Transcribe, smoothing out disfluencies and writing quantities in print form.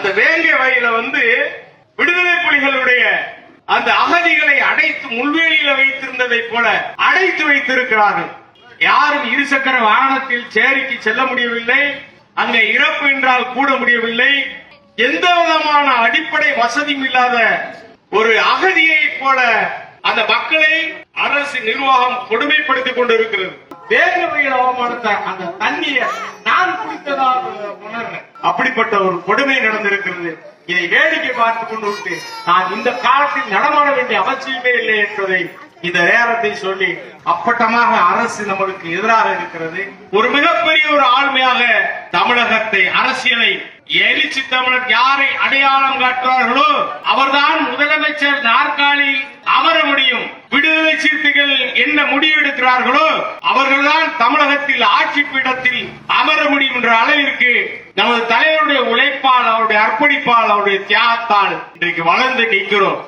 அந்த வேங்கை வயல விடுதலை புலிகளுடைய அந்த அகதிகளை அடைத்து முள்வேலியில வைத்திருந்ததை போல அடைத்து வைத்திருக்கிறார்கள். யாரும் இருசக்கர வாகனத்தில் சேரிக்கு செல்ல முடியவில்லை. அங்கே இறப்பு என்றால் கூட முடியவில்லை. எந்த விதமான அடிப்படை வசதியும் இல்லாத ஒரு அகதியை போல அந்த மக்களை அரசு நிர்வாகம் கொடுமைப்படுத்திக் கொண்டிருக்கிறது. வேங்கை வயல் அவமானத்தை அந்த தண்ணியை நான் குடித்ததாக உணர்றேன். அப்படிப்பட்ட ஒரு கொடுமை நடந்திருக்கிறது. இதை வேடிக்கை பார்த்துக் கொண்டு விட்டு நான் இந்த காலத்தில் நடமாட வேண்டிய அவசியமே இல்லை என்பதை இந்த நேரத்தை சொல்லி அப்பட்டமாக அரசு நமக்கு எதிராக இருக்கிறது. ஒரு மிகப்பெரிய ஒரு ஆளுமையாக தமிழகத்தை அரசியலை எழுச்சி தமிழர் யாரை அடையாளம் காட்டுவார்களோ அவர்தான் முதலமைச்சர் நாற்காலியில் அமர முடியும். விடுதலை சிறுத்தைகள் என்ன முடிவெடுக்கிறார்களோ அவர்கள்தான் தமிழகத்தில் ஆட்சி பீடத்தில் அமர முடியும் என்ற அளவிற்கு நமது தலைவருடைய உழைப்பால், அவருடைய அர்ப்பணிப்பால், அவருடைய தியாகத்தால் இன்றைக்கு வளர்ந்து நிற்கிறோம்.